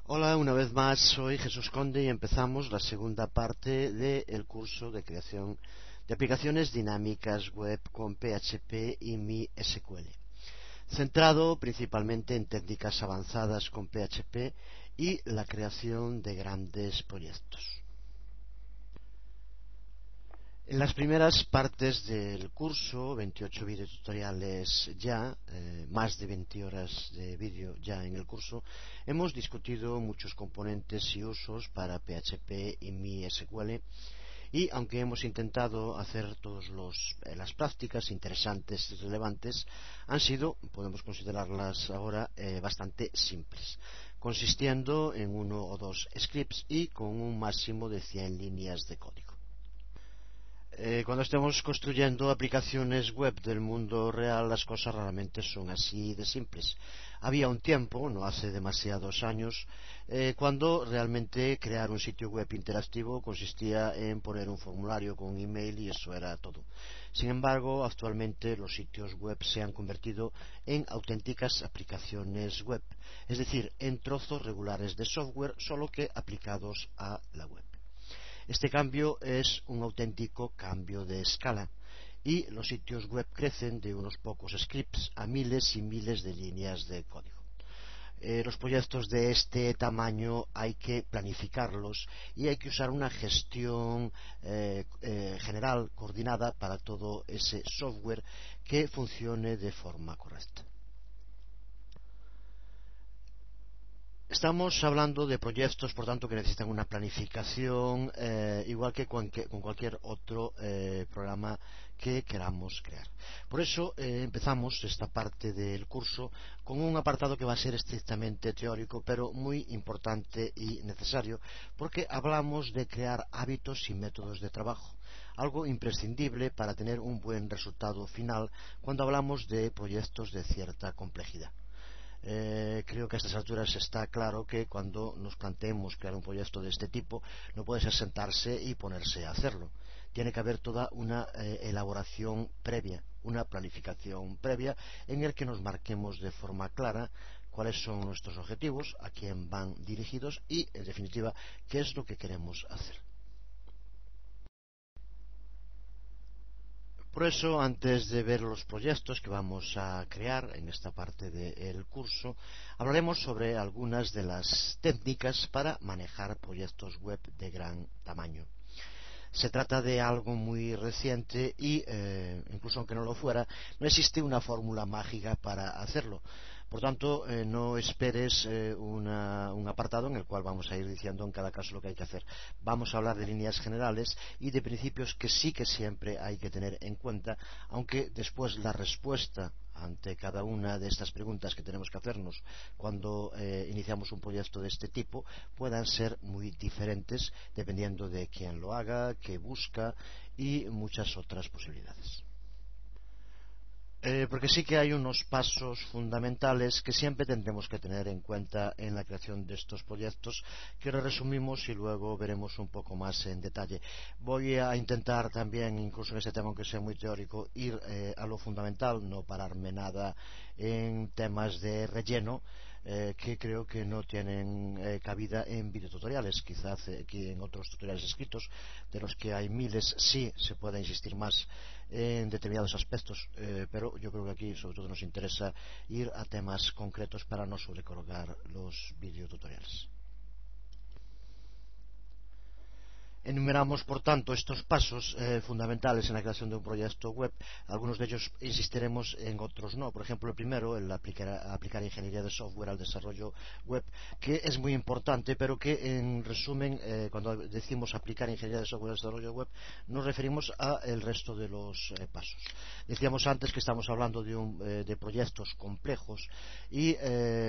Hola, una vez más soy Jesús Conde y empezamos la segunda parte del curso de creación de aplicaciones dinámicas web con PHP y MySQL, centrado principalmente en técnicas avanzadas con PHP y la creación de grandes proyectos. En las primeras partes del curso, 28 videotutoriales ya, más de 20 horas de vídeo ya en el curso, hemos discutido muchos componentes y usos para PHP y MySQL, y aunque hemos intentado hacer todas las prácticas interesantes y relevantes, han sido, podemos considerarlas ahora, bastante simples, consistiendo en uno o dos scripts y con un máximo de 100 líneas de código. Cuando estemos construyendo aplicaciones web del mundo real, las cosas raramente son así de simples. Había un tiempo, no hace demasiados años, cuando realmente crear un sitio web interactivo consistía en poner un formulario con un email y eso era todo. Sin embargo, actualmente los sitios web se han convertido en auténticas aplicaciones web, es decir, en trozos regulares de software, solo que aplicados a la web. Este cambio es un auténtico cambio de escala y los sitios web crecen de unos pocos scripts a miles y miles de líneas de código. Los proyectos de este tamaño hay que planificarlos y hay que usar una gestión general, coordinada para todo ese software que funcione de forma correcta. Estamos hablando de proyectos, por tanto, que necesitan una planificación igual que con cualquier otro programa que queramos crear. Por eso empezamos esta parte del curso con un apartado que va a ser estrictamente teórico, pero muy importante y necesario, porque hablamos de crear hábitos y métodos de trabajo, algo imprescindible para tener un buen resultado final cuando hablamos de proyectos de cierta complejidad. Creo que a estas alturas está claro que cuando nos planteemos crear un proyecto de este tipo no puede ser sentarse y ponerse a hacerlo. Tiene que haber toda una elaboración previa, una planificación previa en el que nos marquemos de forma clara cuáles son nuestros objetivos, a quién van dirigidos y, en definitiva, qué es lo que queremos hacer. Por eso, antes de ver los proyectos que vamos a crear en esta parte del curso, hablaremos sobre algunas de las técnicas para manejar proyectos web de gran tamaño. Se trata de algo muy reciente y, incluso aunque no lo fuera, no existe una fórmula mágica para hacerlo. Por tanto, no esperes un apartado en el cual vamos a ir diciendo en cada caso lo que hay que hacer. Vamos a hablar de líneas generales y de principios que sí que siempre hay que tener en cuenta, aunque después la respuesta ante cada una de estas preguntas que tenemos que hacernos cuando iniciamos un proyecto de este tipo puedan ser muy diferentes dependiendo de quién lo haga, qué busca y muchas otras posibilidades. Porque sí que hay unos pasos fundamentales que siempre tendremos que tener en cuenta en la creación de estos proyectos, que ahora resumimos y luego veremos un poco más en detalle. Voy a intentar también, incluso en este tema, aunque sea muy teórico, ir a lo fundamental, no pararme nada en temas de relleno, que creo que no tienen cabida en videotutoriales. Quizás aquí en otros tutoriales escritos, de los que hay miles, sí se pueda insistir más en determinados aspectos, pero yo creo que aquí sobre todo nos interesa ir a temas concretos para no sobrecargar los videotutoriales. Enumeramos, por tanto, estos pasos fundamentales en la creación de un proyecto web. Algunos de ellos insistiremos, en otros no. Por ejemplo, el primero, el aplicar ingeniería de software al desarrollo web, que es muy importante, pero que, en resumen, cuando decimos aplicar ingeniería de software al desarrollo web, nos referimos al resto de los pasos. Decíamos antes que estamos hablando de proyectos complejos y,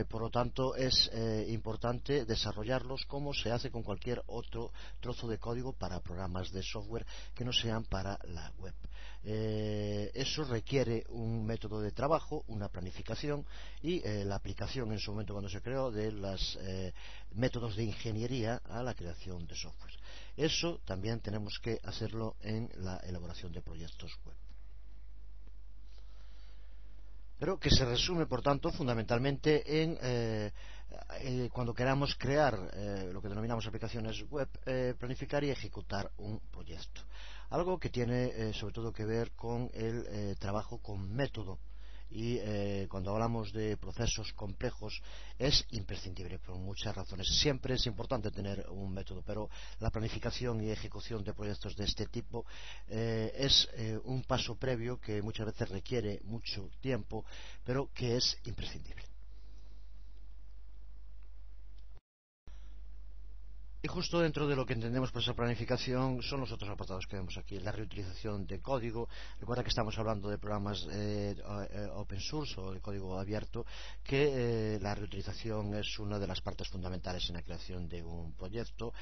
por lo tanto, es importante desarrollarlos como se hace con cualquier otro trozo de código para programas de software que no sean para la web. Eso requiere un método de trabajo, una planificación y la aplicación en su momento cuando se creó de los métodos de ingeniería a la creación de software. Eso también tenemos que hacerlo en la elaboración de proyectos web. pero que se resume, por tanto, fundamentalmente en cuando queramos crear lo que denominamos aplicaciones web, planificar y ejecutar un proyecto. Algo que tiene sobre todo que ver con el trabajo con método. Y cuando hablamos de procesos complejos es imprescindible por muchas razones. Siempre es importante tener un método, pero la planificación y ejecución de proyectos de este tipo es un paso previo que muchas veces requiere mucho tiempo, pero que es imprescindible. Y justo dentro de lo que entendemos por esa planificación son los otros apartados que vemos aquí. La reutilización de código. Recuerda que estamos hablando de programas open source o de código abierto, que la reutilización es una de las partes fundamentales en la creación de un proyecto.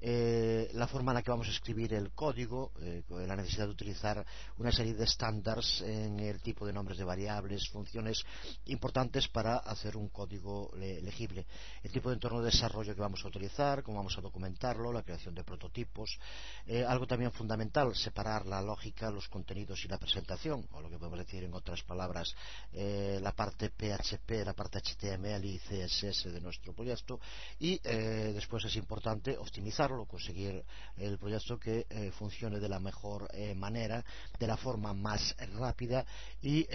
La forma en la que vamos a escribir el código, la necesidad de utilizar una serie de estándares en el tipo de nombres de variables, funciones importantes para hacer un código legible. El tipo de entorno de desarrollo que vamos a utilizar, cómo vamos a documentarlo, la creación de prototipos. Algo también fundamental, separar la lógica, los contenidos y la presentación, o lo que podemos decir en otras palabras, la parte PHP, la parte HTML y CSS de nuestro proyecto. Y después es importante optimizarlo, conseguir el proyecto que funcione de la mejor manera, de la forma más rápida y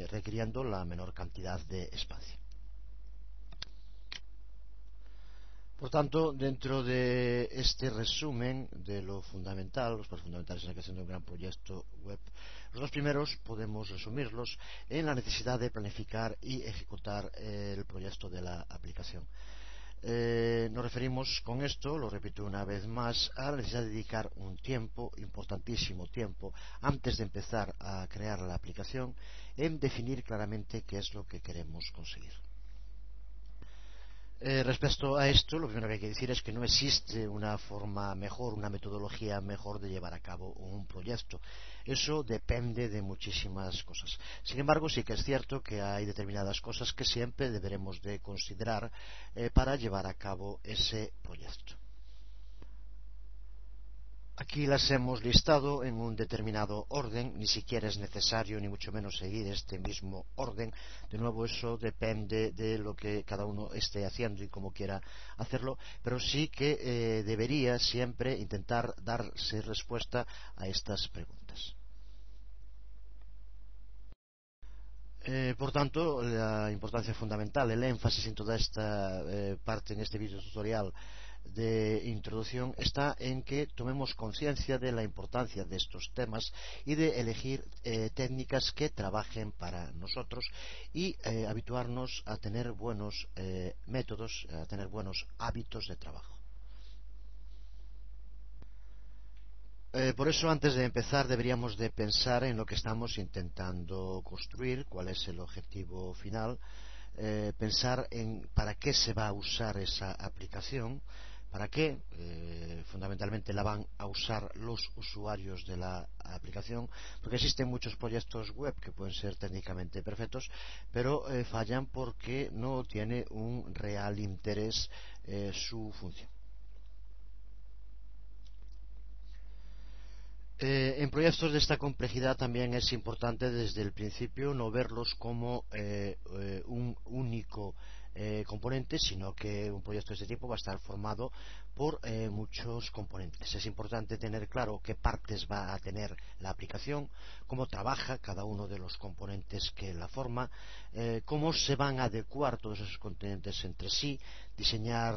requiriendo la menor cantidad de espacio. Por tanto, dentro de este resumen de lo fundamental, los pasos fundamentales en la creación de un gran proyecto web, los dos primeros podemos resumirlos en la necesidad de planificar y ejecutar el proyecto de la aplicación. Nos referimos con esto, lo repito una vez más, a la necesidad de dedicar un tiempo, importantísimo tiempo, antes de empezar a crear la aplicación, en definir claramente qué es lo que queremos conseguir. Respecto a esto, lo primero que hay que decir es que no existe una forma mejor, una metodología mejor de llevar a cabo un proyecto. Eso depende de muchísimas cosas. Sin embargo, sí que es cierto que hay determinadas cosas que siempre deberemos de considerar para llevar a cabo ese proyecto. Aquí las hemos listado en un determinado orden, ni siquiera es necesario ni mucho menos seguir este mismo orden. De nuevo, eso depende de lo que cada uno esté haciendo y cómo quiera hacerlo, pero sí que debería siempre intentar darse respuesta a estas preguntas. Por tanto, la importancia fundamental, el énfasis en toda esta parte, en este vídeo tutorial de introducción, está en que tomemos conciencia de la importancia de estos temas y de elegir técnicas que trabajen para nosotros y habituarnos a tener buenos métodos, a tener buenos hábitos de trabajo. Por eso, antes de empezar, deberíamos de pensar en lo que estamos intentando construir, cuál es el objetivo final, pensar en para qué se va a usar esa aplicación, para qué fundamentalmente la van a usar los usuarios de la aplicación, porque existen muchos proyectos web que pueden ser técnicamente perfectos, pero fallan porque no tiene un real interés su función. En proyectos de esta complejidad también es importante desde el principio no verlos como un único componente, sino que un proyecto de este tipo va a estar formado por muchos componentes. Es importante tener claro qué partes va a tener la aplicación, cómo trabaja cada uno de los componentes que la forma, cómo se van a adecuar todos esos componentes entre sí, diseñar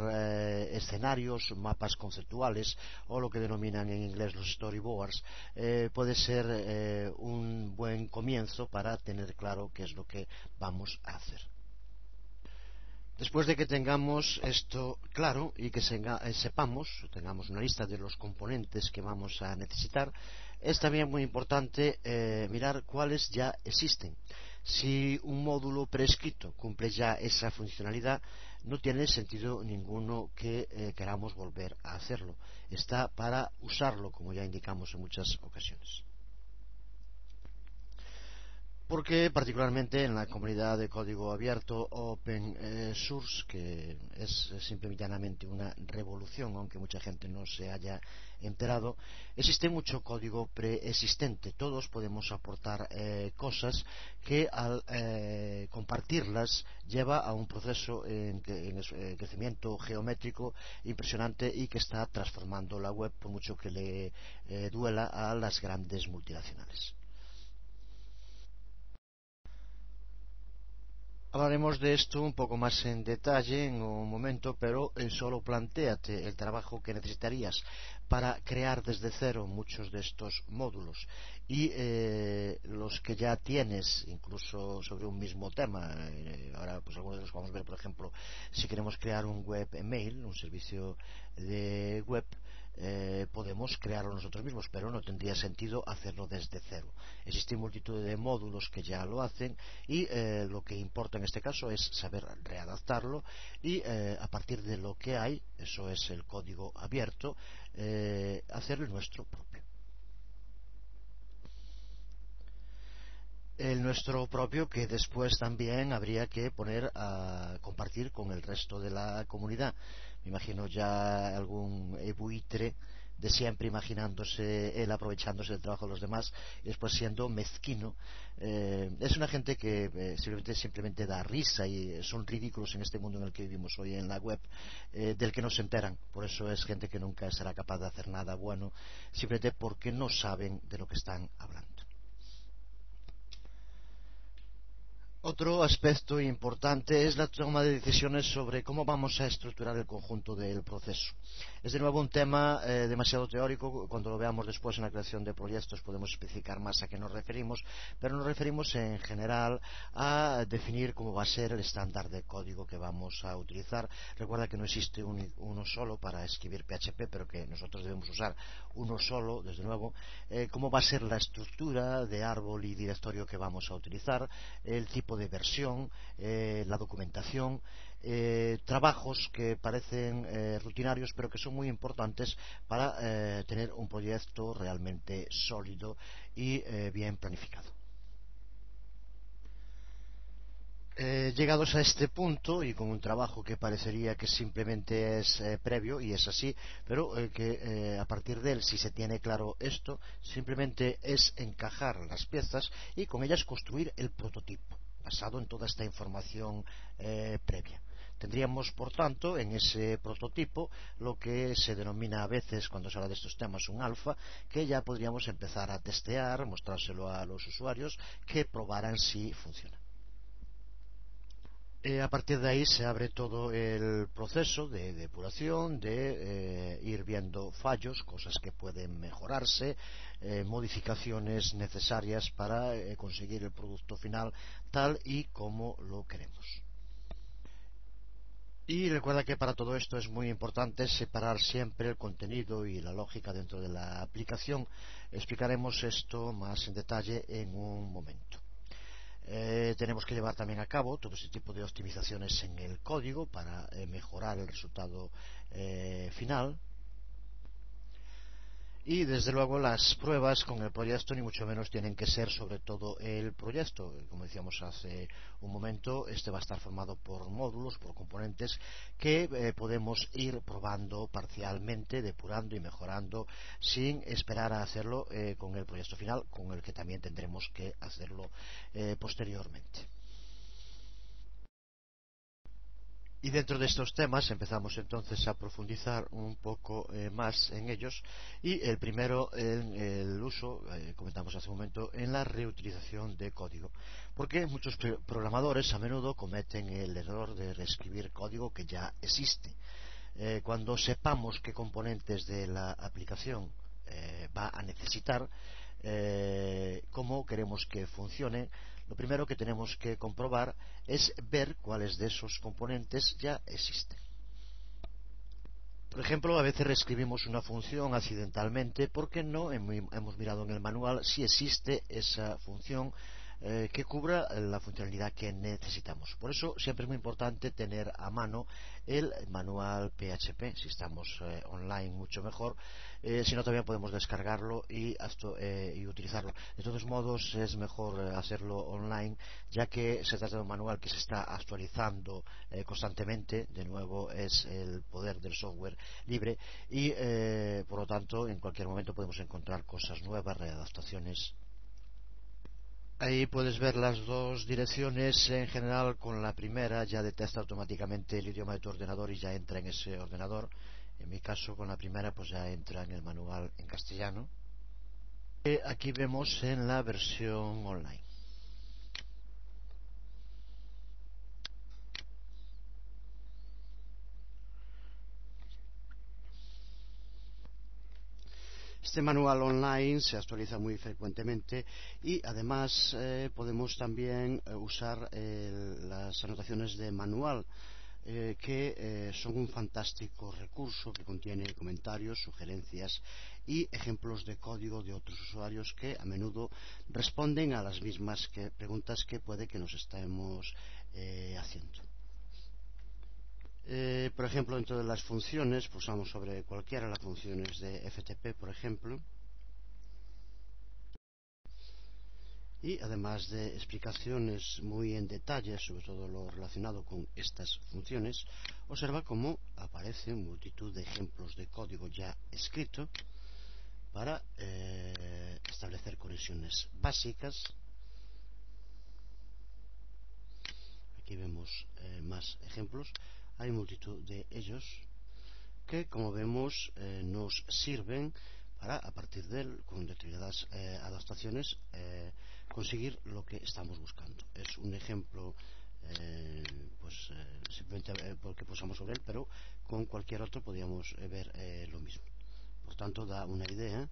escenarios, mapas conceptuales o lo que denominan en inglés los storyboards. Puede ser un buen comienzo para tener claro qué es lo que vamos a hacer. Después de que tengamos esto claro y que sepamos, tengamos una lista de los componentes que vamos a necesitar, es también muy importante mirar cuáles ya existen. Si un módulo prescrito cumple ya esa funcionalidad, no tiene sentido ninguno que queramos volver a hacerlo. Está para usarlo, como ya indicamos en muchas ocasiones. porque particularmente en la comunidad de código abierto Open Source, que es simplemente una revolución, aunque mucha gente no se haya enterado, existe mucho código preexistente. Todos podemos aportar cosas que al compartirlas lleva a un proceso en crecimiento geométrico impresionante y que está transformando la web, por mucho que le duela a las grandes multinacionales. Hablaremos de esto un poco más en detalle en un momento, pero solo plantéate el trabajo que necesitarías para crear desde cero muchos de estos módulos y los que ya tienes, incluso sobre un mismo tema. Ahora, pues algunos de los vamos a ver, por ejemplo, si queremos crear un web email, un servicio de web. Podemos crearlo nosotros mismos, pero no tendría sentido hacerlo desde cero. Existen multitud de módulos que ya lo hacen y lo que importa en este caso es saber readaptarlo y a partir de lo que hay, eso es el código abierto, hacer el nuestro propio. El nuestro propio que después también habría que poner a compartir con el resto de la comunidad. Me imagino ya algún buitre de siempre imaginándose él aprovechándose del trabajo de los demás y después siendo mezquino. Es una gente que simplemente da risa y son ridículos en este mundo en el que vivimos hoy en la web, del que no se enteran. Por eso es gente que nunca será capaz de hacer nada bueno, simplemente porque no saben de lo que están hablando. Otro aspecto importante es la toma de decisiones sobre cómo vamos a estructurar el conjunto del proceso. Es de nuevo un tema demasiado teórico. Cuando lo veamos después en la creación de proyectos podemos especificar más a qué nos referimos, pero nos referimos en general a definir cómo va a ser el estándar de código que vamos a utilizar. Recuerda que no existe uno solo para escribir PHP, pero que nosotros debemos usar uno solo, desde luego. Cómo va a ser la estructura de árbol y directorio que vamos a utilizar, el tipo de versión, la documentación, trabajos que parecen rutinarios pero que son muy importantes para tener un proyecto realmente sólido y bien planificado. Llegados a este punto y con un trabajo que parecería que simplemente es previo, y es así, pero que a partir de él, si se tiene claro esto, simplemente es encajar las piezas y con ellas construir el prototipo, basado en toda esta información previa. Tendríamos, por tanto, en ese prototipo lo que se denomina a veces, cuando se habla de estos temas, un alfa, que ya podríamos empezar a testear, mostrárselo a los usuarios, que probaran si funciona. A partir de ahí se abre todo el proceso de depuración, de ir viendo fallos, cosas que pueden mejorarse, modificaciones necesarias para conseguir el producto final tal y como lo queremos. Y recuerda que para todo esto es muy importante separar siempre el contenido y la lógica dentro de la aplicación. Explicaremos esto más en detalle en un momento. Tenemos que llevar también a cabo todo este tipo de optimizaciones en el código para mejorar el resultado final. Y desde luego las pruebas con el proyecto ni mucho menos tienen que ser sobre todo el proyecto. Como decíamos hace un momento, este va a estar formado por módulos, por componentes que podemos ir probando parcialmente, depurando y mejorando sin esperar a hacerlo con el proyecto final, con el que también tendremos que hacerlo posteriormente. Y dentro de estos temas empezamos entonces a profundizar un poco más en ellos y el primero en el uso, comentamos hace un momento, en la reutilización de código. Porque muchos programadores a menudo cometen el error de reescribir código que ya existe. Cuando sepamos qué componentes de la aplicación va a necesitar, cómo queremos que funcione, lo primero que tenemos que comprobar es ver cuáles de esos componentes ya existen. Por ejemplo, a veces reescribimos una función accidentalmente porque no hemos mirado en el manual si existe esa función que cubra la funcionalidad que necesitamos. Por eso siempre es muy importante tener a mano el manual PHP. Si estamos online, mucho mejor. Si no, todavía podemos descargarlo y utilizarlo. De todos modos, es mejor hacerlo online, ya que se trata de un manual que se está actualizando constantemente. De nuevo, es el poder del software libre y, por lo tanto, en cualquier momento podemos encontrar cosas nuevas, readaptaciones. Ahí puedes ver las dos direcciones. En general, con la primera ya detecta automáticamente el idioma de tu ordenador y ya entra en ese ordenador. En mi caso, con la primera, pues ya entra en el manual en castellano. Aquí vemos en la versión online. Este manual online se actualiza muy frecuentemente y además podemos también usar las anotaciones de manual, que son un fantástico recurso que contiene comentarios, sugerencias y ejemplos de código de otros usuarios que a menudo responden a las mismas preguntas que puede que nos estemos haciendo. Por ejemplo, dentro de las funciones, pulsamos sobre cualquiera de las funciones de FTP, por ejemplo, y además de explicaciones muy en detalle sobre todo lo relacionado con estas funciones, observa cómo aparecen multitud de ejemplos de código ya escrito para establecer conexiones básicas. Aquí vemos más ejemplos, hay multitud de ellos que, como vemos, nos sirven para, a partir de él, con determinadas adaptaciones, conseguir lo que estamos buscando. Es un ejemplo, simplemente porque pulsamos sobre él, pero con cualquier otro podríamos ver lo mismo. Por tanto, da una idea.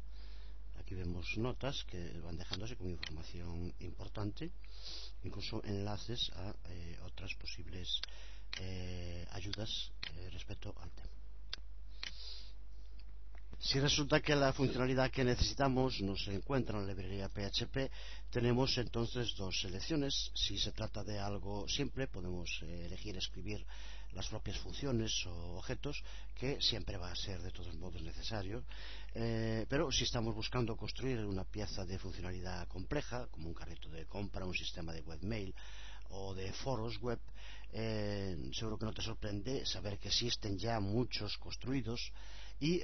Aquí vemos notas que van dejándose con información importante, incluso enlaces a otras posibles ayudas respecto al tema. Si resulta que la funcionalidad que necesitamos no se encuentra en la librería PHP, tenemos entonces dos selecciones. Si se trata de algo simple, podemos elegir escribir las propias funciones o objetos, que siempre va a ser de todos modos necesario. Pero si estamos buscando construir una pieza de funcionalidad compleja, como un carrito de compra, un sistema de webmail o de foros web, seguro que no te sorprende saber que existen ya muchos construidos y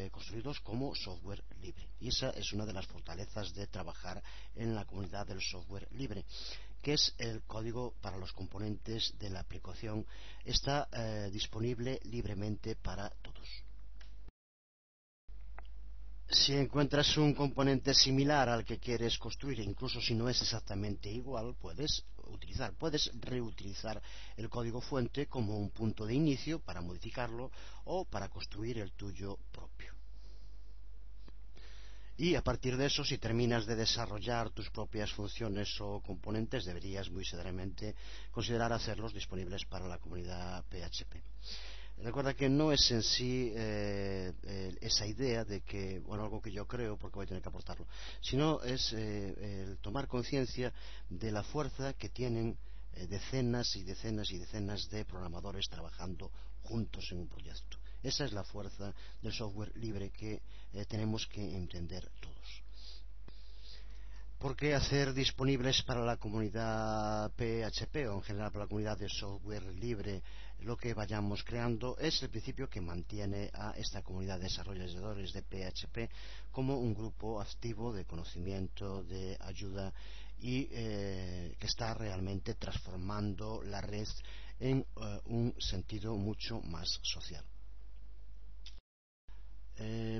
construidos como software libre. Y esa es una de las fortalezas de trabajar en la comunidad del software libre, que es el código para los componentes de la aplicación está disponible libremente para todos. Si encuentras un componente similar al que quieres construir, incluso si no es exactamente igual, puedes reutilizar el código fuente como un punto de inicio para modificarlo o para construir el tuyo propio. Y a partir de eso, si terminas de desarrollar tus propias funciones o componentes, deberías muy seriamente considerar hacerlos disponibles para la comunidad PHP. Recuerda que no es en sí esa idea de que, bueno, algo que yo creo porque voy a tener que aportarlo, sino es el tomar conciencia de la fuerza que tienen decenas y decenas y decenas de programadores trabajando juntos en un proyecto. Esa es la fuerza del software libre que tenemos que entender todos. Porque hacer disponibles para la comunidad PHP o en general para la comunidad de software libre lo que vayamos creando es el principio que mantiene a esta comunidad de desarrolladores de PHP como un grupo activo de conocimiento, de ayuda y que está realmente transformando la red en un sentido mucho más social.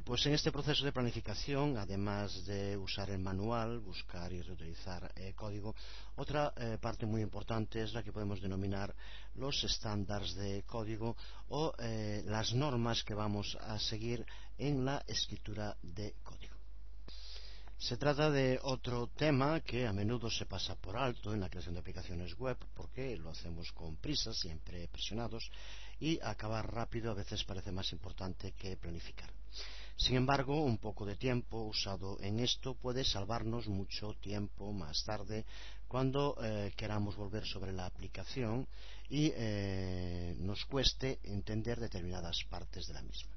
Pues en este proceso de planificación, además de usar el manual, buscar y reutilizar código, otra parte muy importante es la que podemos denominar los estándares de código o las normas que vamos a seguir en la escritura de código. Se trata de otro tema que a menudo se pasa por alto en la creación de aplicaciones web porque lo hacemos con prisa, siempre presionados, y acabar rápido a veces parece más importante que planificar. Sin embargo, un poco de tiempo usado en esto puede salvarnos mucho tiempo más tarde cuando queramos volver sobre la aplicación y nos cueste entender determinadas partes de la misma.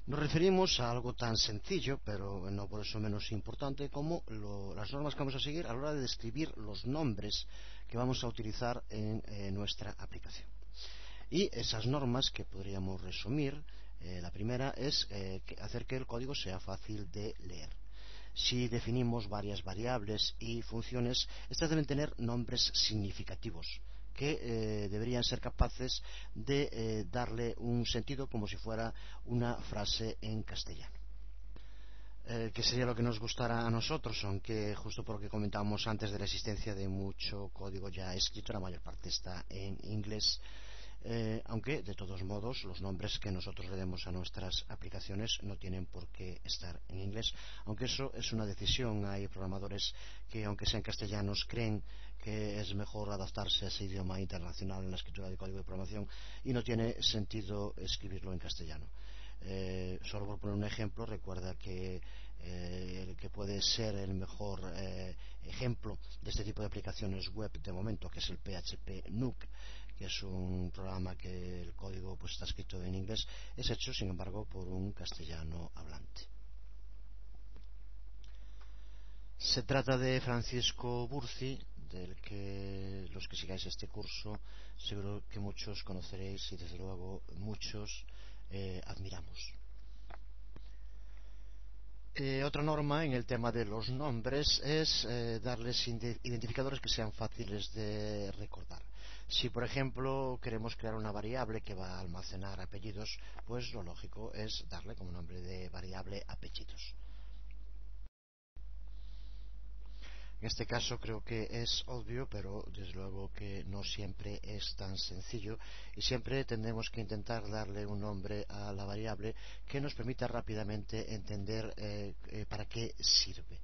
Nos referimos a algo tan sencillo, pero no por eso menos importante, como las normas que vamos a seguir a la hora de describir los nombres que vamos a utilizar en nuestra aplicación. Y esas normas que podríamos resumir, la primera es hacer que el código sea fácil de leer. Si definimos varias variables y funciones, estas deben tener nombres significativos que deberían ser capaces de darle un sentido como si fuera una frase en castellano. Que sería lo que nos gustara a nosotros, aunque justo por lo que comentábamos antes de la existencia de mucho código ya escrito, la mayor parte está en inglés. Aunque de todos modos los nombres que nosotros le demos a nuestras aplicaciones no tienen por qué estar en inglés, aunque eso es una decisión. Hay programadores que, aunque sean castellanos, creen que es mejor adaptarse a ese idioma internacional en la escritura de código de programación y no tiene sentido escribirlo en castellano. Solo por poner un ejemplo, recuerda que el que puede ser el mejor ejemplo de este tipo de aplicaciones web de momento, que es el PHP Nuke, que es un programa que el código pues está escrito en inglés, es hecho sin embargo por un castellano hablante. Se trata de Francisco Burci, del que los que sigáis este curso seguro que muchos conoceréis y desde luego muchos admiramos. Otra norma en el tema de los nombres es darles identificadores que sean fáciles de recordar. Si por ejemplo queremos crear una variable que va a almacenar apellidos, pues lo lógico es darle como nombre de variable apellidos. En este caso creo que es obvio, pero desde luego que no siempre es tan sencillo y siempre tendremos que intentar darle un nombre a la variable que nos permita rápidamente entender para qué sirve.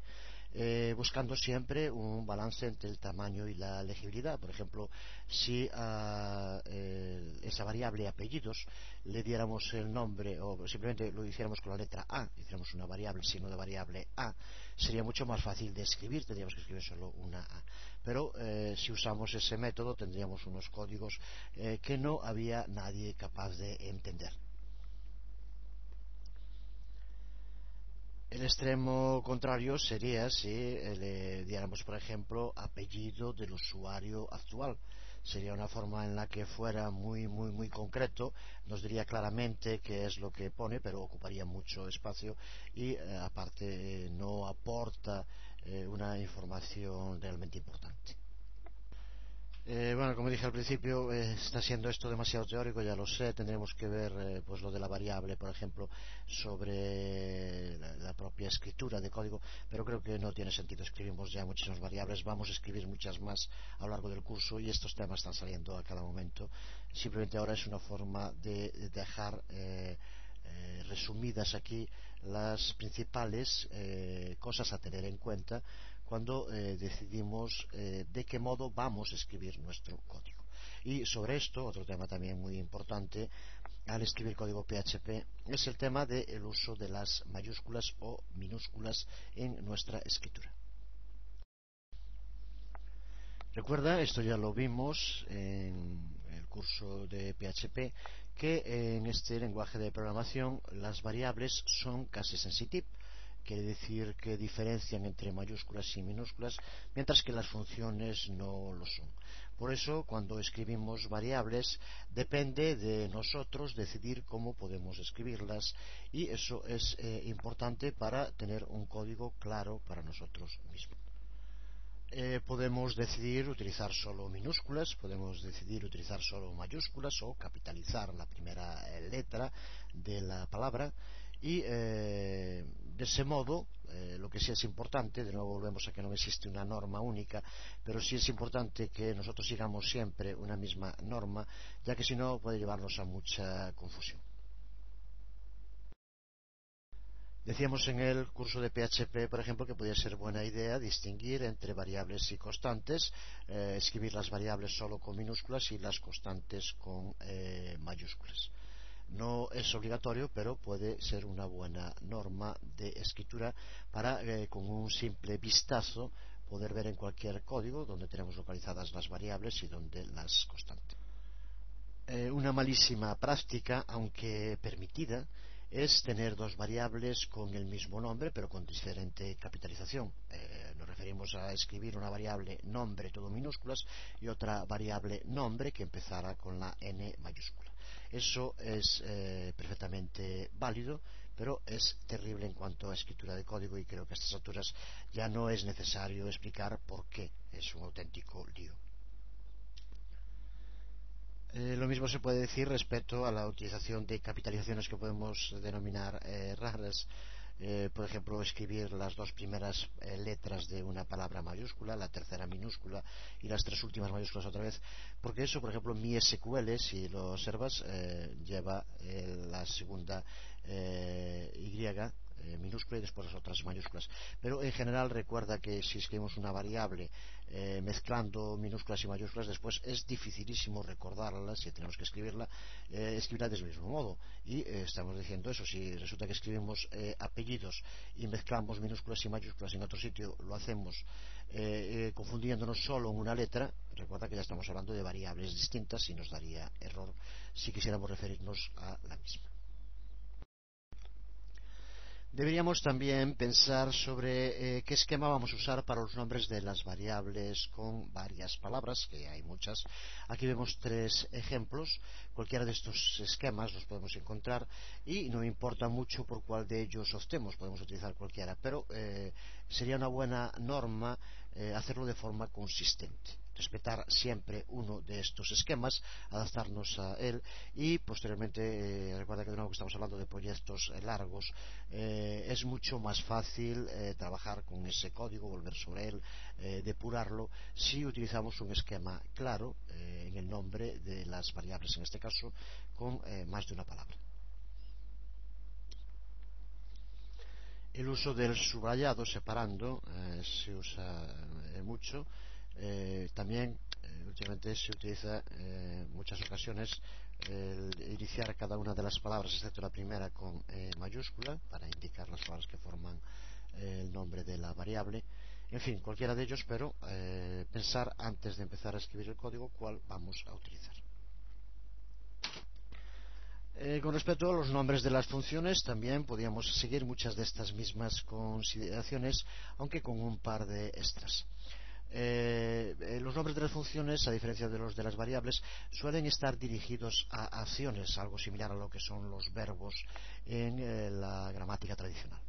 Buscando siempre un balance entre el tamaño y la legibilidad. Por ejemplo, si a esa variable apellidos le diéramos el nombre o simplemente lo hiciéramos con la letra A, hiciéramos una variable signo de variable A, sería mucho más fácil de escribir, tendríamos que escribir solo una A. Pero si usamos ese método tendríamos unos códigos que no había nadie capaz de entender. El extremo contrario sería si le diéramos, por ejemplo, apellido del usuario actual. Sería una forma en la que fuera muy concreto, nos diría claramente qué es lo que pone, pero ocuparía mucho espacio y aparte no aporta una información realmente importante. Bueno, como dije al principio, está siendo esto demasiado teórico, ya lo sé. Tendremos que ver pues lo de la variable, por ejemplo, sobre la propia escritura de código, pero creo que no tiene sentido. Escribimos ya muchísimas variables, vamos a escribir muchas más a lo largo del curso y estos temas están saliendo a cada momento. Simplemente ahora es una forma de dejar resumidas aquí las principales cosas a tener en cuenta cuando decidimos de qué modo vamos a escribir nuestro código. Y sobre esto, otro tema también muy importante al escribir código PHP es el tema del uso de las mayúsculas o minúsculas en nuestra escritura. Recuerda, esto ya lo vimos en el curso de PHP, que en este lenguaje de programación las variables son case sensitive, quiere decir que diferencian entre mayúsculas y minúsculas, mientras que las funciones no lo son. Por eso, cuando escribimos variables, depende de nosotros decidir cómo podemos escribirlas y eso es importante para tener un código claro para nosotros mismos. Podemos decidir utilizar solo minúsculas, podemos decidir utilizar solo mayúsculas o capitalizar la primera letra de la palabra y de ese modo lo que sí es importante, de nuevo volvemos a que no existe una norma única, pero sí es importante que nosotros sigamos siempre una misma norma, ya que si no puede llevarnos a mucha confusión. Decíamos en el curso de PHP, por ejemplo, que podría ser buena idea distinguir entre variables y constantes, escribir las variables solo con minúsculas y las constantes con mayúsculas. No es obligatorio, pero puede ser una buena norma de escritura para, con un simple vistazo, poder ver en cualquier código donde tenemos localizadas las variables y donde las constantes. Una malísima práctica, aunque permitida, es tener dos variables con el mismo nombre pero con diferente capitalización. Nos referimos a escribir una variable nombre todo minúsculas y otra variable nombre que empezara con la N mayúscula. Eso es perfectamente válido, pero es terrible en cuanto a escritura de código, y creo que a estas alturas ya no es necesario explicar por qué es un auténtico lío. Lo mismo se puede decir respecto a la utilización de capitalizaciones que podemos denominar raras. Por ejemplo, escribir las dos primeras letras de una palabra mayúscula, la tercera minúscula y las tres últimas mayúsculas otra vez, porque eso, por ejemplo, mi SQL, si lo observas, lleva la segunda Y minúscula y después las otras mayúsculas. Pero en general recuerda que si escribimos una variable mezclando minúsculas y mayúsculas, después es dificilísimo recordarla si tenemos que escribirla del mismo modo. Y estamos diciendo eso: si resulta que escribimos apellidos y mezclamos minúsculas y mayúsculas en otro sitio, lo hacemos confundiéndonos solo en una letra. Recuerda que ya estamos hablando de variables distintas y nos daría error si quisiéramos referirnos a la misma. Deberíamos también pensar sobre qué esquema vamos a usar para los nombres de las variables con varias palabras, que hay muchas. Aquí vemos tres ejemplos. Cualquiera de estos esquemas los podemos encontrar y no importa mucho por cuál de ellos optemos, podemos utilizar cualquiera, pero sería una buena norma hacerlo de forma consistente, respetar siempre uno de estos esquemas, adaptarnos a él y posteriormente, recuerda que de nuevo que estamos hablando de proyectos largos, es mucho más fácil trabajar con ese código, volver sobre él, depurarlo, si utilizamos un esquema claro en el nombre de las variables, en este caso con más de una palabra. El uso del subrayado separando se usa mucho. También últimamente se utiliza en muchas ocasiones el iniciar cada una de las palabras, excepto la primera, con mayúscula para indicar las palabras que forman el nombre de la variable. En fin, cualquiera de ellos, pero pensar antes de empezar a escribir el código cuál vamos a utilizar. Con respecto a los nombres de las funciones, también podríamos seguir muchas de estas mismas consideraciones, aunque con un par de extras. Los nombres de las funciones, a diferencia de los de las variables, suelen estar dirigidos a acciones, algo similar a lo que son los verbos en la gramática tradicional.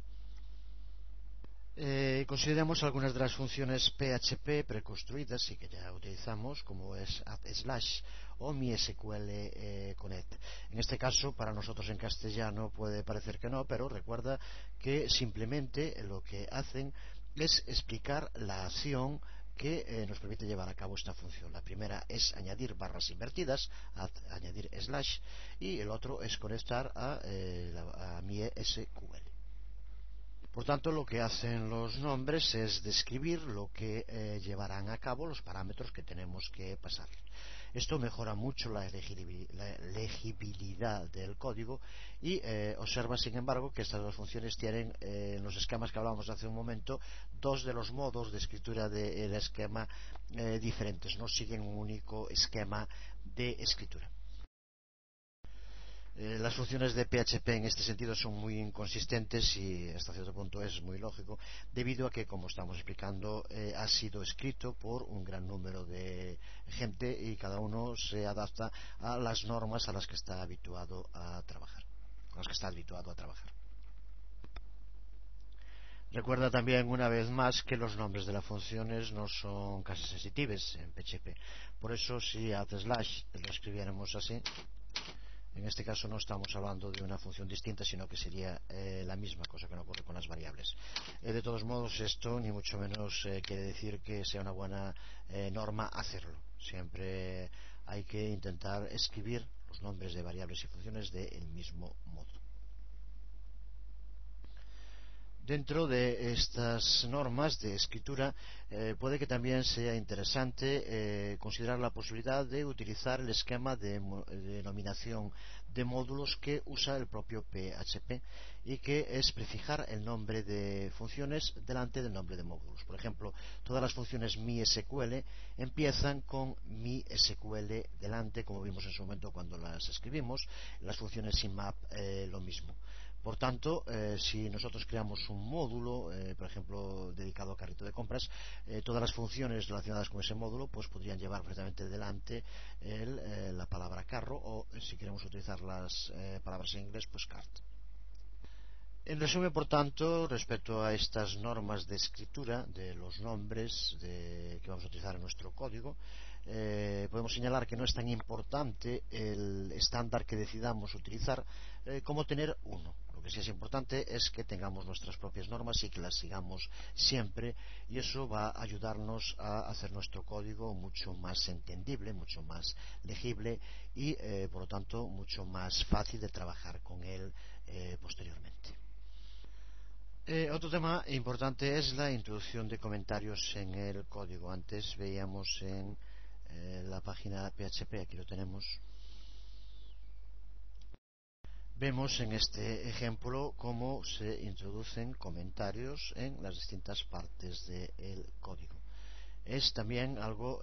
Consideremos algunas de las funciones PHP preconstruidas y que ya utilizamos, como es @slash o MySQL Connect. En este caso, para nosotros en castellano puede parecer que no, pero recuerda que simplemente lo que hacen es explicar la acción que nos permite llevar a cabo esta función. La primera es añadir barras invertidas, añadir slash, y el otro es conectar a MySQL. Por tanto, lo que hacen los nombres es describir lo que llevarán a cabo, los parámetros que tenemos que pasar. Esto mejora mucho la legibilidad del código y observa, sin embargo, que estas dos funciones tienen, en los esquemas que hablábamos hace un momento, dos de los modos de escritura del esquema diferentes, no siguen un único esquema de escritura. Las funciones de PHP en este sentido son muy inconsistentes y hasta cierto punto es muy lógico, debido a que, como estamos explicando, ha sido escrito por un gran número de gente y cada uno se adapta a las normas a las que está habituado a trabajar, con las que está habituado a trabajar. Recuerda también, una vez más, que los nombres de las funciones no son casi sensibles en PHP. Por eso, si @slash lo escribiéramos así, en este caso no estamos hablando de una función distinta, sino que sería la misma, cosa que no ocurre con las variables. De todos modos, esto ni mucho menos quiere decir que sea una buena norma hacerlo. Siempre hay que intentar escribir los nombres de variables y funciones del mismo modo. Dentro de estas normas de escritura puede que también sea interesante considerar la posibilidad de utilizar el esquema de denominación de módulos que usa el propio PHP y que es prefijar el nombre de funciones delante del nombre de módulos. Por ejemplo, todas las funciones MySQL empiezan con MySQL delante, como vimos en su momento cuando las escribimos. Las funciones IMAP lo mismo. Por tanto, si nosotros creamos un módulo, por ejemplo, dedicado a carrito de compras, todas las funciones relacionadas con ese módulo pues podrían llevar perfectamente delante la palabra carro, o si queremos utilizar las palabras en inglés, pues cart. En resumen, por tanto, respecto a estas normas de escritura de los nombres que vamos a utilizar en nuestro código, podemos señalar que no es tan importante el estándar que decidamos utilizar como tener uno. Lo que sí es importante es que tengamos nuestras propias normas y que las sigamos siempre, y eso va a ayudarnos a hacer nuestro código mucho más entendible, mucho más legible y, por lo tanto, mucho más fácil de trabajar con él posteriormente. Otro tema importante es la introducción de comentarios en el código. Antes veíamos en la página PHP, aquí lo tenemos. Vemos en este ejemplo cómo se introducen comentarios en las distintas partes del código. Es también algo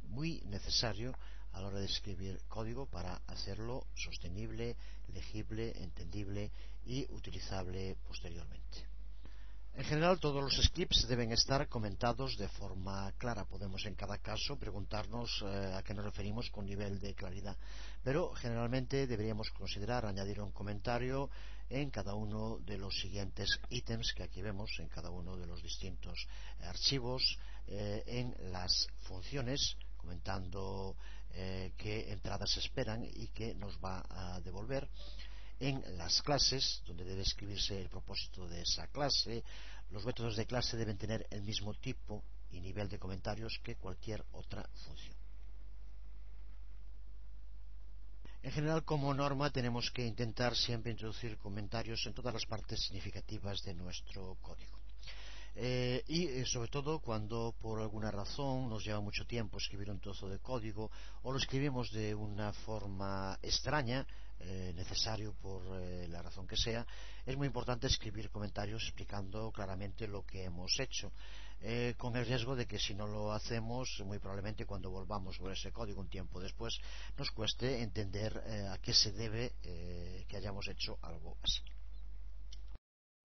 muy necesario a la hora de escribir código para hacerlo sostenible, legible, entendible y utilizable posteriormente. En general, todos los scripts deben estar comentados de forma clara. Podemos en cada caso preguntarnos a qué nos referimos con nivel de claridad, pero generalmente deberíamos considerar añadir un comentario en cada uno de los siguientes ítems que aquí vemos, en cada uno de los distintos archivos, en las funciones, comentando qué entradas se esperan y qué nos va a devolver, en las clases, donde debe escribirse el propósito de esa clase. Los métodos de clase deben tener el mismo tipo y nivel de comentarios que cualquier otra función. En general, como norma, tenemos que intentar siempre introducir comentarios en todas las partes significativas de nuestro código. Y sobre todo cuando por alguna razón nos lleva mucho tiempo escribir un trozo de código o lo escribimos de una forma extraña, necesario por la razón que sea, es muy importante escribir comentarios explicando claramente lo que hemos hecho, con el riesgo de que si no lo hacemos, muy probablemente cuando volvamos sobre ese código un tiempo después nos cueste entender a qué se debe que hayamos hecho algo así.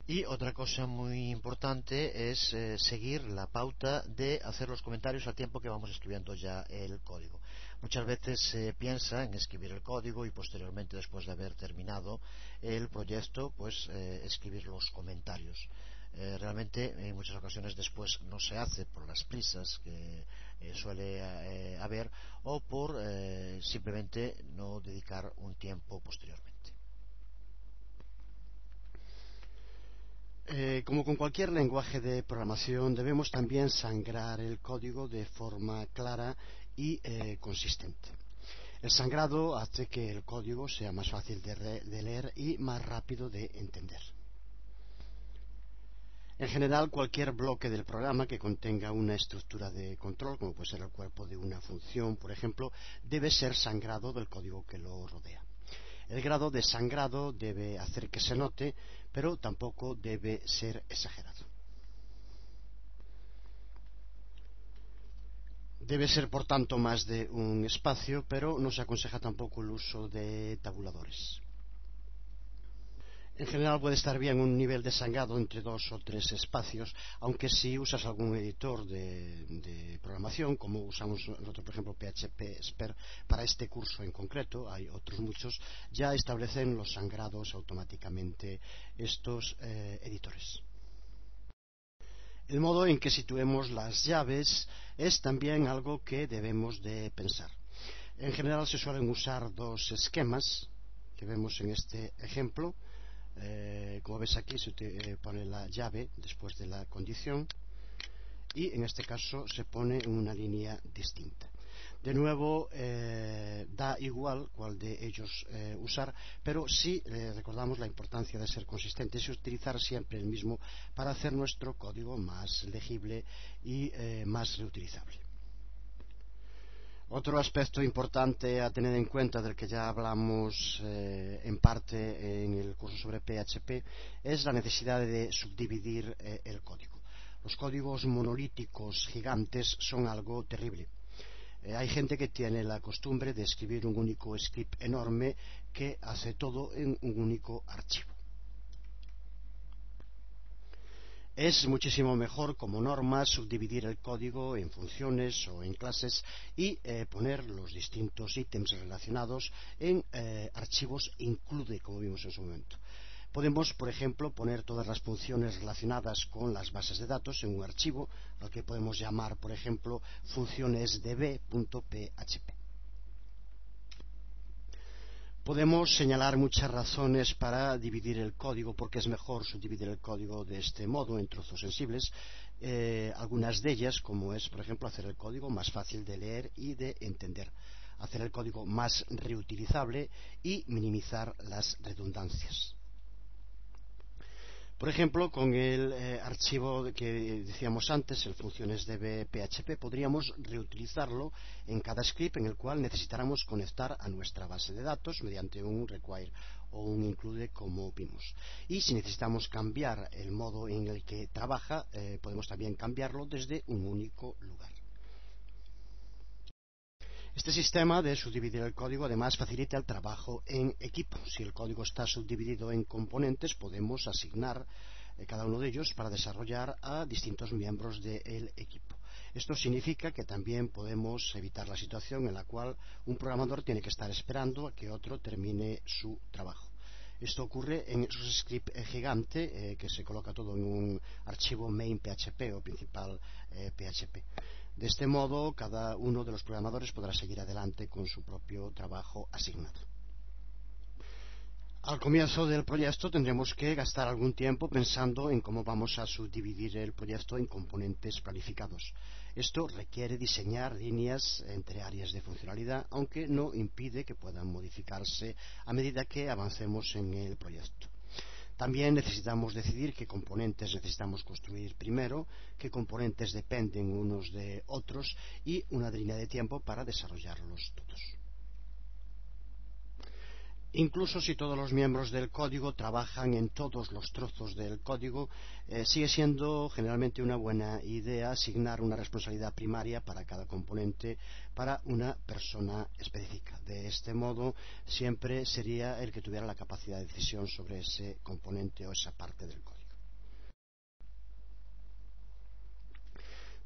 Y otra cosa muy importante es seguir la pauta de hacer los comentarios al tiempo que vamos escribiendo ya el código. Muchas veces se piensa en escribir el código y posteriormente, después de haber terminado el proyecto, pues escribir los comentarios. Realmente en muchas ocasiones después no se hace por las prisas que suele haber o por simplemente no dedicar un tiempo posteriormente. Como con cualquier lenguaje de programación, debemos también sangrar el código de forma clara y consistente. El sangrado hace que el código sea más fácil de leer y más rápido de entender. En general, cualquier bloque del programa que contenga una estructura de control, como puede ser el cuerpo de una función, por ejemplo, debe ser sangrado del código que lo rodea. El grado de sangrado debe hacer que se note, pero tampoco debe ser exagerado. Debe ser, por tanto, más de un espacio, pero no se aconseja tampoco el uso de tabuladores. En general puede estar bien un nivel de sangrado entre 2 o 3 espacios, aunque si usas algún editor de programación, como usamos nosotros, por ejemplo, PHP Expert, para este curso en concreto, hay otros muchos, ya establecen los sangrados automáticamente estos editores. El modo en que situemos las llaves es también algo que debemos de pensar. En general se suelen usar dos esquemas que vemos en este ejemplo. Como ves aquí se pone la llave después de la condición y en este caso se pone en una línea distinta. De nuevo, da igual cuál de ellos usar, pero sí recordamos la importancia de ser consistentes y utilizar siempre el mismo para hacer nuestro código más legible y más reutilizable. Otro aspecto importante a tener en cuenta, del que ya hablamos en parte en el curso sobre PHP, es la necesidad de subdividir el código. Los códigos monolíticos gigantes son algo terrible. Hay gente que tiene la costumbre de escribir un único script enorme que hace todo en un único archivo. Es muchísimo mejor, como norma, subdividir el código en funciones o en clases y poner los distintos ítems relacionados en archivos include, como vimos en su momento. Podemos, por ejemplo, poner todas las funciones relacionadas con las bases de datos en un archivo al que podemos llamar, por ejemplo, funcionesdb.php. Podemos señalar muchas razones para dividir el código, porque es mejor subdividir el código de este modo en trozos sensibles. Algunas de ellas, como es, por ejemplo, hacer el código más fácil de leer y de entender, hacer el código más reutilizable y minimizar las redundancias. Por ejemplo, con el archivo que decíamos antes, el funcionesdb.php, podríamos reutilizarlo en cada script en el cual necesitáramos conectar a nuestra base de datos mediante un require o un include, como vimos. Y si necesitamos cambiar el modo en el que trabaja, podemos también cambiarlo desde un único lugar. Este sistema de subdividir el código además facilita el trabajo en equipo. Si el código está subdividido en componentes, podemos asignar cada uno de ellos para desarrollar a distintos miembros del equipo. Esto significa que también podemos evitar la situación en la cual un programador tiene que estar esperando a que otro termine su trabajo. Esto ocurre en esos scripts gigante que se coloca todo en un archivo main PHP o principal PHP. De este modo, cada uno de los programadores podrá seguir adelante con su propio trabajo asignado. Al comienzo del proyecto tendremos que gastar algún tiempo pensando en cómo vamos a subdividir el proyecto en componentes planificados. Esto requiere diseñar líneas entre áreas de funcionalidad, aunque no impide que puedan modificarse a medida que avancemos en el proyecto. También necesitamos decidir qué componentes necesitamos construir primero, qué componentes dependen unos de otros y una línea de tiempo para desarrollarlos todos. Incluso si todos los miembros del código trabajan en todos los trozos del código, sigue siendo generalmente una buena idea asignar una responsabilidad primaria para cada componente para una persona específica. De este modo, siempre sería el que tuviera la capacidad de decisión sobre ese componente o esa parte del código.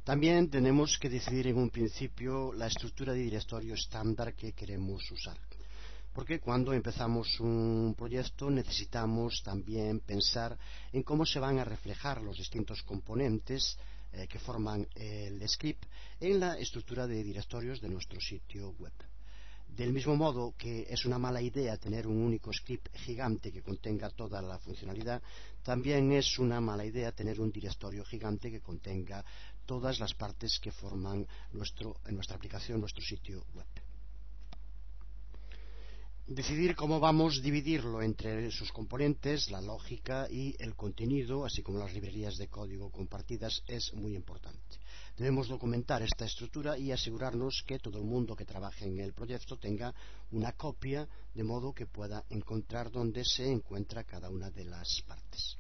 También tenemos que decidir en un principio la estructura de directorio estándar que queremos usar. Porque cuando empezamos un proyecto necesitamos también pensar en cómo se van a reflejar los distintos componentes que forman el script en la estructura de directorios de nuestro sitio web. Del mismo modo que es una mala idea tener un único script gigante que contenga toda la funcionalidad, también es una mala idea tener un directorio gigante que contenga todas las partes que forman nuestra aplicación, nuestro sitio web. Decidir cómo vamos a dividirlo entre sus componentes, la lógica y el contenido, así como las librerías de código compartidas, es muy importante. Debemos documentar esta estructura y asegurarnos que todo el mundo que trabaje en el proyecto tenga una copia, de modo que pueda encontrar dónde se encuentra cada una de las partes.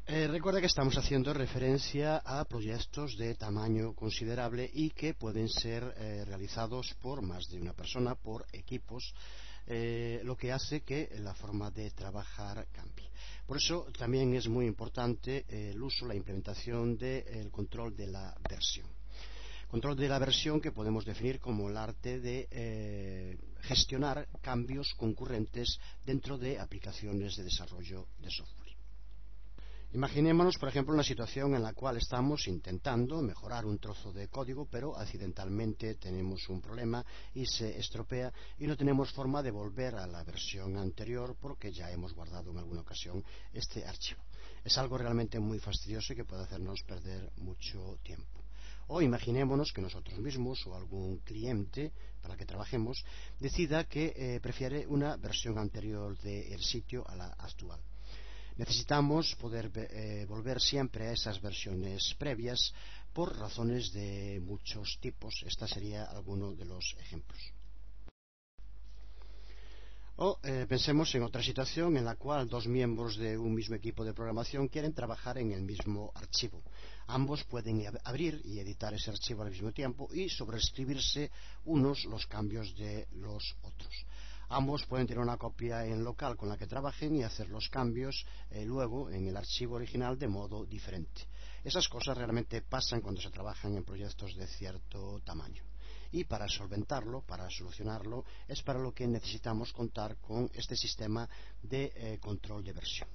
Recuerda que estamos haciendo referencia a proyectos de tamaño considerable y que pueden ser realizados por más de una persona, por equipos, lo que hace que la forma de trabajar cambie. Por eso también es muy importante el uso, la implementación del control de la versión. Control de la versión que podemos definir como el arte de gestionar cambios concurrentes dentro de aplicaciones de desarrollo de software. Imaginémonos, por ejemplo, una situación en la cual estamos intentando mejorar un trozo de código, pero accidentalmente tenemos un problema y se estropea y no tenemos forma de volver a la versión anterior porque ya hemos guardado en alguna ocasión este archivo. Es algo realmente muy fastidioso y que puede hacernos perder mucho tiempo. O imaginémonos que nosotros mismos o algún cliente para el que trabajemos decida que prefiere una versión anterior del sitio a la actual. Necesitamos poder volver siempre a esas versiones previas por razones de muchos tipos. Este sería alguno de los ejemplos. O pensemos en otra situación en la cual dos miembros de un mismo equipo de programación quieren trabajar en el mismo archivo. Ambos pueden abrir y editar ese archivo al mismo tiempo y sobreescribirse unos los cambios de los otros. Ambos pueden tener una copia en local con la que trabajen y hacer los cambios luego en el archivo original de modo diferente. Esas cosas realmente pasan cuando se trabajan en proyectos de cierto tamaño. Y para solventarlo, para solucionarlo, es para lo que necesitamos contar con este sistema de control de versión.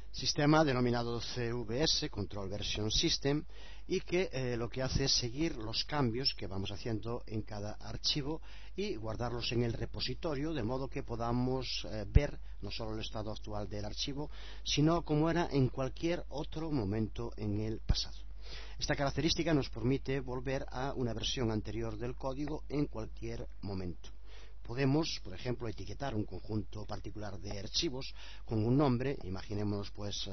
Sistema denominado CVS, Control Version System, y que lo que hace es seguir los cambios que vamos haciendo en cada archivo y guardarlos en el repositorio, de modo que podamos ver no solo el estado actual del archivo, sino como era en cualquier otro momento en el pasado. Esta característica nos permite volver a una versión anterior del código en cualquier momento. Podemos, por ejemplo, etiquetar un conjunto particular de archivos con un nombre, imaginémonos pues,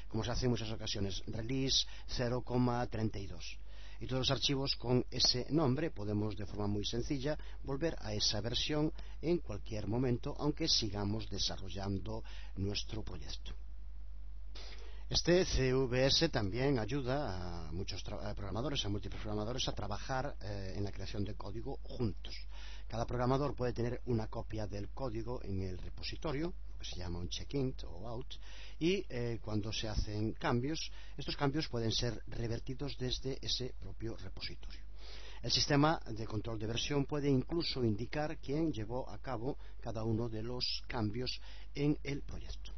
como se hace en muchas ocasiones, release 0,32. Y todos los archivos con ese nombre podemos de forma muy sencilla volver a esa versión en cualquier momento, aunque sigamos desarrollando nuestro proyecto. Este CVS también ayuda a muchos programadores, a múltiples programadores, a trabajar en la creación de código juntos. Cada programador puede tener una copia del código en el repositorio, lo que se llama un check-in o out, y cuando se hacen cambios, estos cambios pueden ser revertidos desde ese propio repositorio. El sistema de control de versión puede incluso indicar quién llevó a cabo cada uno de los cambios en el proyecto.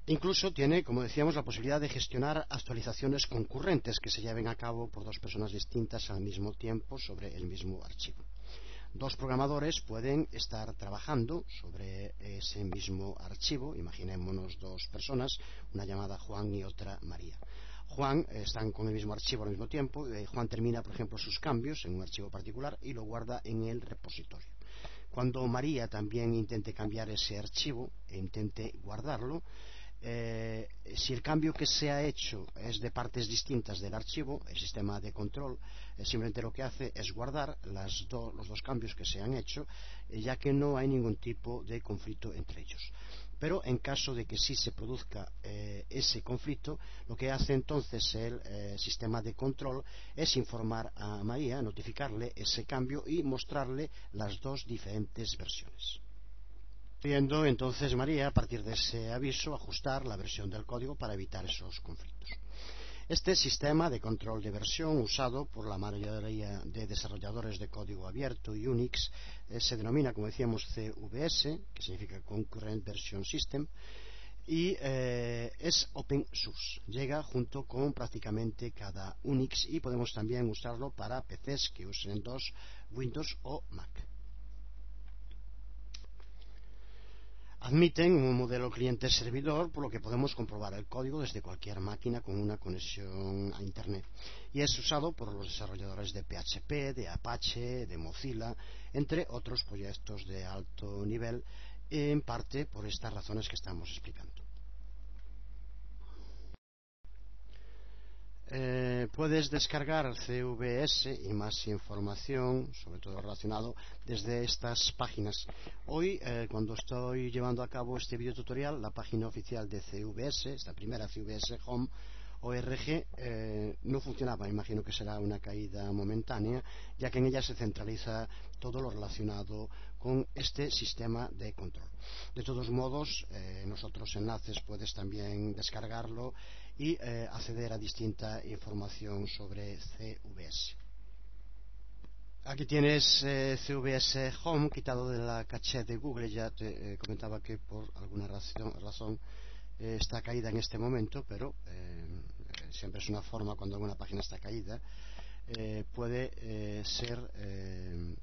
Incluso tiene, como decíamos, la posibilidad de gestionar actualizaciones concurrentes que se lleven a cabo por dos personas distintas al mismo tiempo sobre el mismo archivo. Dos programadores pueden estar trabajando sobre ese mismo archivo, imaginémonos dos personas, una llamada Juan y otra María. Juan están con el mismo archivo al mismo tiempo, Juan termina, por ejemplo, sus cambios en un archivo particular y lo guarda en el repositorio. Cuando María también intente cambiar ese archivo e intente guardarlo, si el cambio que se ha hecho es de partes distintas del archivo, el sistema de control simplemente lo que hace es guardar los dos cambios que se han hecho, ya que no hay ningún tipo de conflicto entre ellos. Pero en caso de que sí se produzca ese conflicto, lo que hace entonces el sistema de control es informar a María, notificarle ese cambio y mostrarle las dos diferentes versiones. Pudiendo entonces María, a partir de ese aviso, ajustar la versión del código para evitar esos conflictos. Este sistema de control de versión, usado por la mayoría de desarrolladores de código abierto y Unix, se denomina, como decíamos, CVS, que significa Concurrent Version System, y es open source. Llega junto con prácticamente cada Unix y podemos también usarlo para PCs que usen DOS, Windows o Mac. Admiten un modelo cliente-servidor, por lo que podemos comprobar el código desde cualquier máquina con una conexión a Internet. Y es usado por los desarrolladores de PHP, de Apache, de Mozilla, entre otros proyectos de alto nivel, en parte por estas razones que estamos explicando. Puedes descargar CVS y más información, sobre todo relacionado, desde estas páginas. Hoy, cuando estoy llevando a cabo este video tutorial, la página oficial de CVS, esta primera CVS Home ORG, no funcionaba. Imagino que será una caída momentánea, ya que en ella se centraliza todo lo relacionado con este sistema de control. De todos modos, en los otros enlaces puedes también descargarlo y acceder a distinta información sobre CVS. Aquí tienes CVS Home quitado de la caché de Google. Ya te comentaba que por alguna razón está caída en este momento, pero siempre es una forma cuando alguna página está caída. Puede ser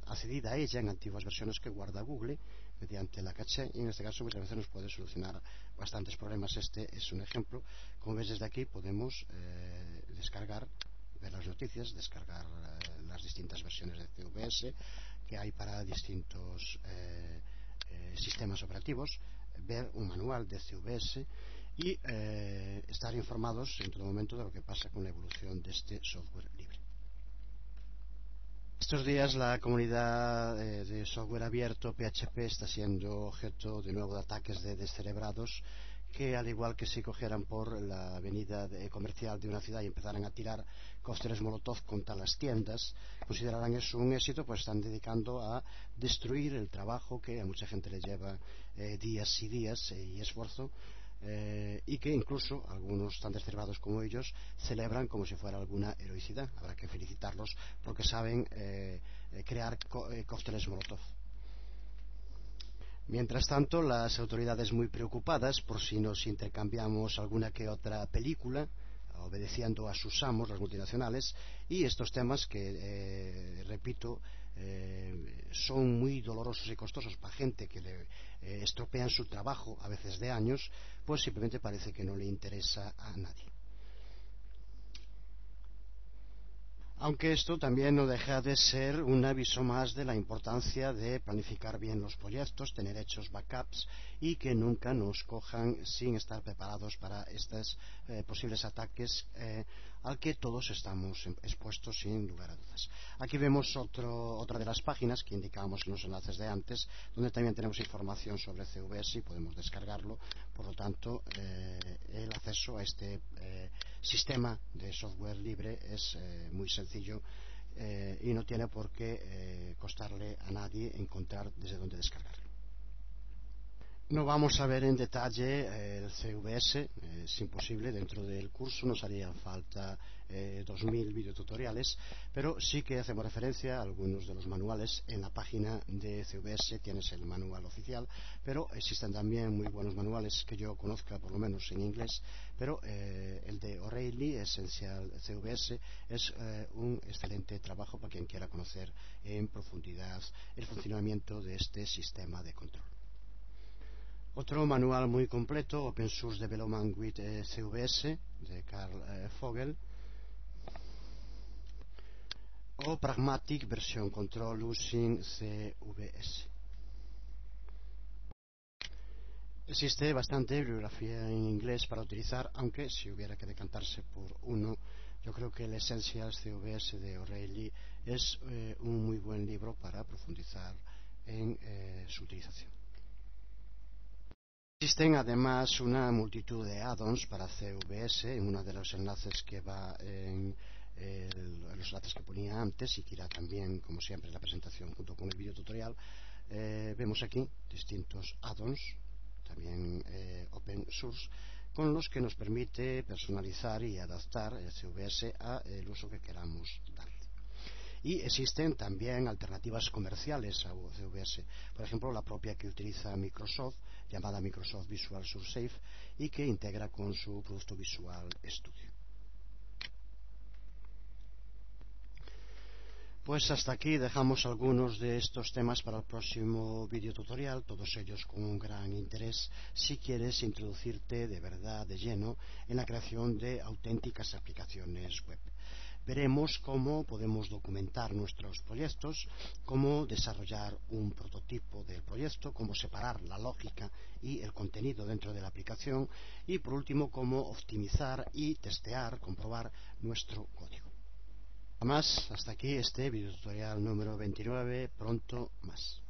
accedida a ella en antiguas versiones que guarda Google, mediante la caché, y en este caso muchas veces nos puede solucionar bastantes problemas. Este es un ejemplo. Como ves, desde aquí podemos descargar, ver las noticias, descargar las distintas versiones de CVS que hay para distintos sistemas operativos, ver un manual de CVS y estar informados en todo momento de lo que pasa con la evolución de este software libre. Estos días la comunidad de software abierto PHP está siendo objeto de nuevo de ataques de descerebrados que, al igual que si cogieran por la avenida comercial de una ciudad y empezaran a tirar cócteles molotov contra las tiendas, considerarán eso un éxito, pues están dedicando a destruir el trabajo que a mucha gente le lleva días y días y esfuerzo, y que incluso algunos tan descerebrados como ellos celebran como si fuera alguna heroicidad. Habrá que felicitarlos porque saben crear cócteles molotov. Mientras tanto, las autoridades, muy preocupadas por si nos intercambiamos alguna que otra película, obedeciendo a sus amos, las multinacionales, y estos temas que, repito, son muy dolorosos y costosos para gente que le estropean su trabajo, a veces de años, pues simplemente parece que no le interesa a nadie. Aunque esto también no deja de ser un aviso más de la importancia de planificar bien los proyectos, tener hechos backups y que nunca nos cojan sin estar preparados para estos posibles ataques al que todos estamos expuestos sin lugar a dudas. Aquí vemos otra de las páginas que indicábamos en los enlaces de antes, donde también tenemos información sobre CVS y podemos descargarlo. Por lo tanto, el acceso a este sistema de software libre es muy sencillo y no tiene por qué costarle a nadie encontrar desde dónde descargarlo. No vamos a ver en detalle el CVS, es imposible, dentro del curso nos harían falta 2000 videotutoriales, pero sí que hacemos referencia a algunos de los manuales. En la página de CVS tienes el manual oficial, pero existen también muy buenos manuales que yo conozca, por lo menos en inglés, pero el de O'Reilly Essential CVS es un excelente trabajo para quien quiera conocer en profundidad el funcionamiento de este sistema de control. Otro manual muy completo, Open Source Development with CVS, de Carl Vogel, o Pragmatic Version Control Using CVS. Existe bastante bibliografía en inglés para utilizar, aunque si hubiera que decantarse por uno, yo creo que el Essentials CVS de O'Reilly es un muy buen libro para profundizar en su utilización. Existen además una multitud de add-ons para CVS en uno de los enlaces que va en los enlaces que ponía antes y que irá también, como siempre, en la presentación junto con el video tutorial. Vemos aquí distintos add-ons, también open source, con los que nos permite personalizar y adaptar el CVS al uso que queramos darle. Y existen también alternativas comerciales a CVS, por ejemplo la propia que utiliza Microsoft, llamada Microsoft Visual Sursafe, y que integra con su producto Visual Studio. Pues hasta aquí dejamos algunos de estos temas para el próximo video tutorial, todos ellos con un gran interés si quieres introducirte de verdad de lleno en la creación de auténticas aplicaciones web. Veremos cómo podemos documentar nuestros proyectos, cómo desarrollar un prototipo del proyecto, cómo separar la lógica y el contenido dentro de la aplicación y, por último, cómo optimizar y testear, comprobar nuestro código. Nada más, hasta aquí este video tutorial número 29, pronto más.